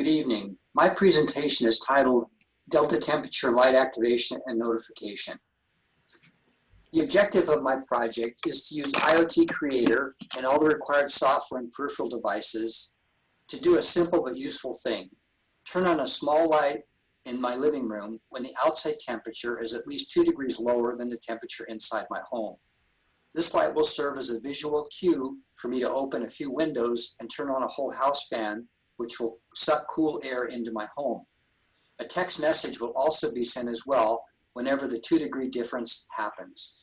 Good evening. My presentation is titled Delta Temperature Light Activation and Notification. The objective of my project is to use IoT Creator and all the required software and peripheral devices to do a simple but useful thing. Turn on a small light in my living room when the outside temperature is at least 2 degrees lower than the temperature inside my home. This light will serve as a visual cue for me to open a few windows and turn on a whole house fan, which will suck cool air into my home. A text message will also be sent as well whenever the 2-degree difference happens.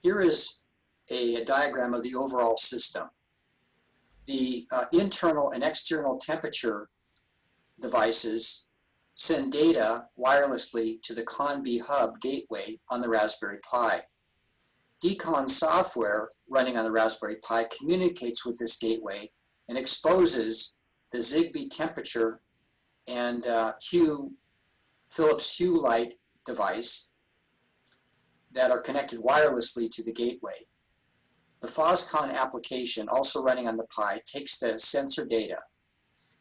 Here is a diagram of the overall system. The internal and external temperature devices send data wirelessly to the CON-B hub gateway on the Raspberry Pi. DCON software running on the Raspberry Pi communicates with this gateway and exposes the Zigbee temperature and Philips Hue light device that are connected wirelessly to the gateway. The FOSCON application, also running on the Pi, takes the sensor data.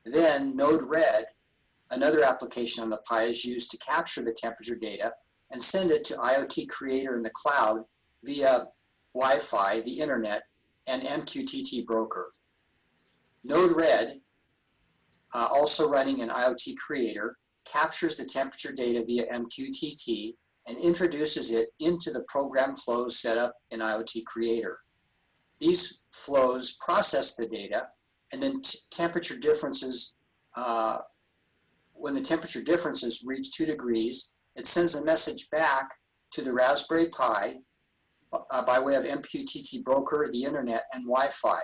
Then Node-RED, another application on the Pi, is used to capture the temperature data and send it to IoT Creator in the cloud via Wi-Fi, the internet, and MQTT broker. Node-RED, also running in IoT Creator, captures the temperature data via MQTT and introduces it into the program flows set up in IoT Creator. These flows process the data, and then temperature differences, when the temperature differences reach 2 degrees, it sends a message back to the Raspberry Pi by way of MQTT broker, the internet, and Wi-Fi.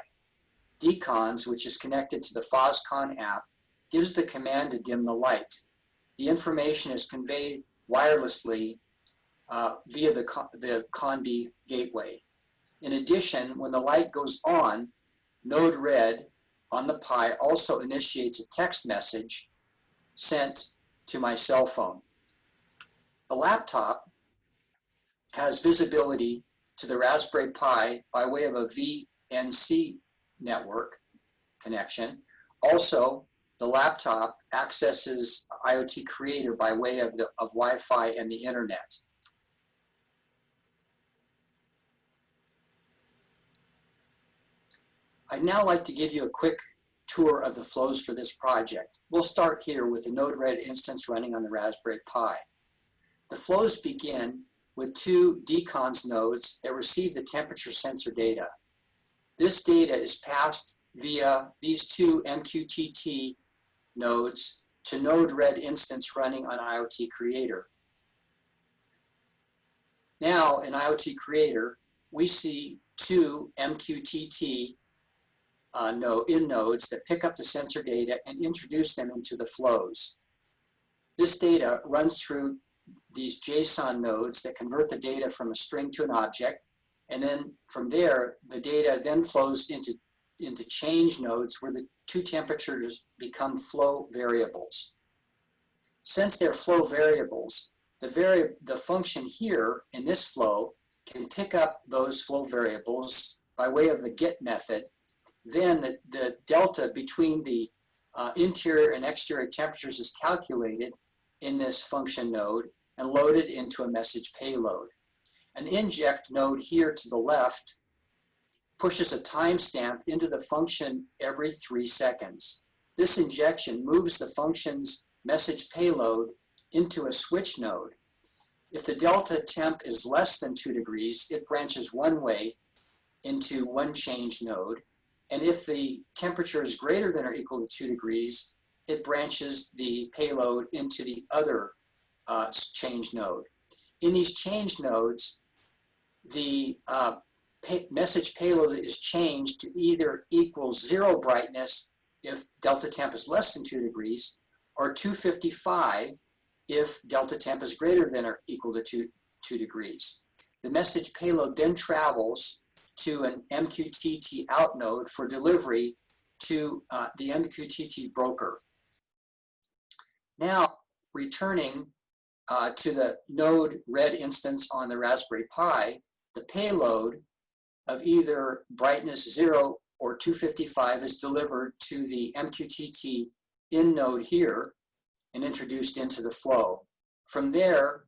DCONS, which is connected to the FOSCON app, gives the command to dim the light. The information is conveyed wirelessly via the CON-B gateway. In addition, when the light goes on, Node-RED on the Pi also initiates a text message sent to my cell phone. The laptop has visibility to the Raspberry Pi by way of a VNC network connection. Also, the laptop accesses IoT Creator by way of Wi-Fi and the internet. I'd now like to give you a quick tour of the flows for this project. We'll start here with the Node-RED instance running on the Raspberry Pi. The flows begin with 2 DCONS nodes that receive the temperature sensor data. This data is passed via these 2 MQTT nodes to Node-RED instance running on IoT Creator. Now in IoT Creator, we see 2 MQTT nodes that pick up the sensor data and introduce them into the flows. This data runs through these JSON nodes that convert the data from a string to an object, and then from there the data then flows into change nodes where the 2 temperatures become flow variables. Since they're flow variables, the function here in this flow can pick up those flow variables by way of the get method. Then the delta between the interior and exterior temperatures is calculated in this function node and loaded into a message payload. An inject node here to the left pushes a timestamp into the function every 3 seconds. This injection moves the function's message payload into a switch node. If the delta temp is less than 2 degrees, it branches one way into one change node. And if the temperature is greater than or equal to 2 degrees, it branches the payload into the other change node. In these change nodes, the message payload is changed to either equal 0 brightness if delta temp is less than 2 degrees, or 255 if delta temp is greater than or equal to 2 degrees. The message payload then travels to an MQTT out node for delivery to the MQTT broker. Now, returning to the Node-RED instance on the Raspberry Pi, the payload of either brightness 0 or 255 is delivered to the MQTT in node here and introduced into the flow. From there,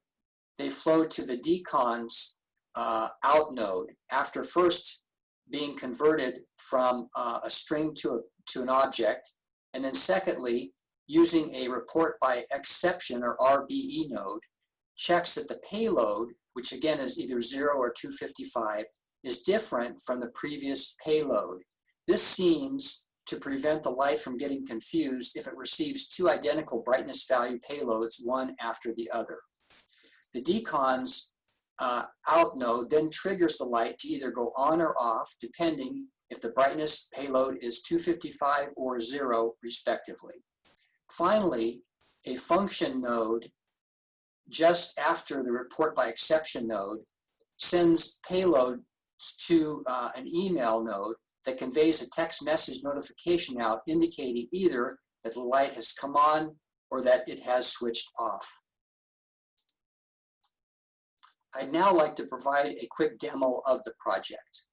they flow to the decons out node after first being converted from a string to an object, and then secondly, using a report by exception or RBE node, checks that the payload, which again is either 0 or 255, is different from the previous payload. This seems to prevent the light from getting confused if it receives two identical brightness value payloads, one after the other. The decons out node then triggers the light to either go on or off, depending if the brightness payload is 255 or 0, respectively. Finally, a function node just after the report by exception node sends payloads to an email node that conveys a text message notification out indicating either that the light has come on or that it has switched off. I'd now like to provide a quick demo of the project.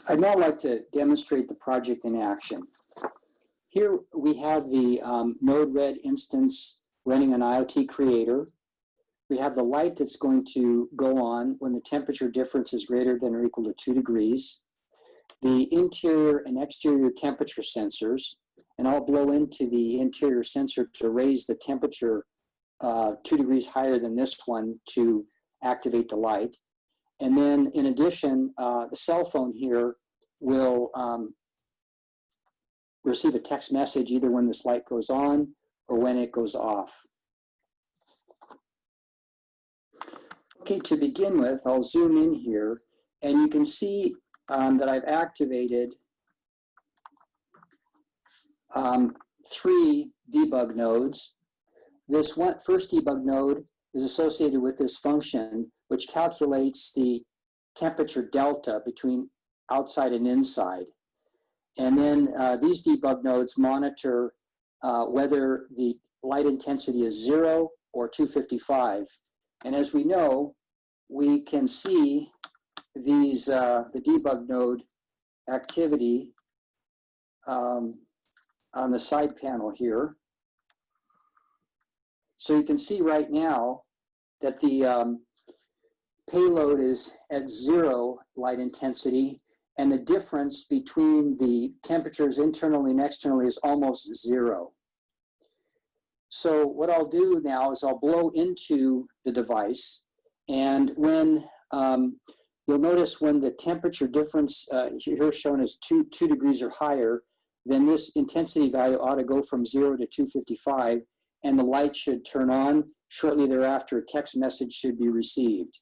I'd now like to demonstrate the project in action. Here we have the Node-RED instance running an IoT Creator. We have the light that's going to go on when the temperature difference is greater than or equal to 2 degrees. The interior and exterior temperature sensors, and I'll blow into the interior sensor to raise the temperature 2 degrees higher than this one to activate the light. And then in addition, the cell phone here will receive a text message either when this light goes on or when it goes off. Okay, to begin with, I'll zoom in here, and you can see that I've activated 3 debug nodes. This first debug node is associated with this function, which calculates the temperature delta between outside and inside. And then these debug nodes monitor whether the light intensity is 0 or 255. And as we know, we can see these the debug node activity on the side panel here. So you can see right now that the payload is at 0 light intensity, and the difference between the temperatures internally and externally is almost 0. So what I'll do now is I'll blow into the device, and when you'll notice when the temperature difference here shown as 2 degrees or higher, then this intensity value ought to go from 0 to 255, and the light should turn on. Shortly thereafter, a text message should be received.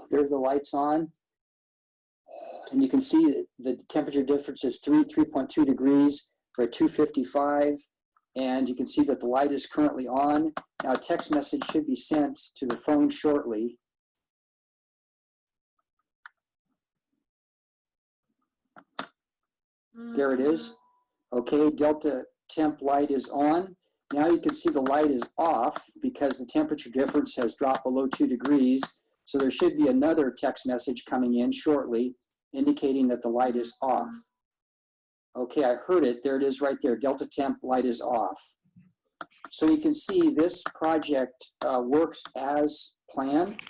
There the lights on, and you can see that the temperature difference is 3.2 degrees for 255, and you can see that the light is currently on. Now a text message should be sent to the phone shortly. There it is. Okay, delta temp light is on. Now you can see the light is off because the temperature difference has dropped below 2 degrees. So there should be another text message coming in shortly indicating that the light is off. Okay, I heard it. There it is right there. Delta temp light is off. So you can see this project works as planned.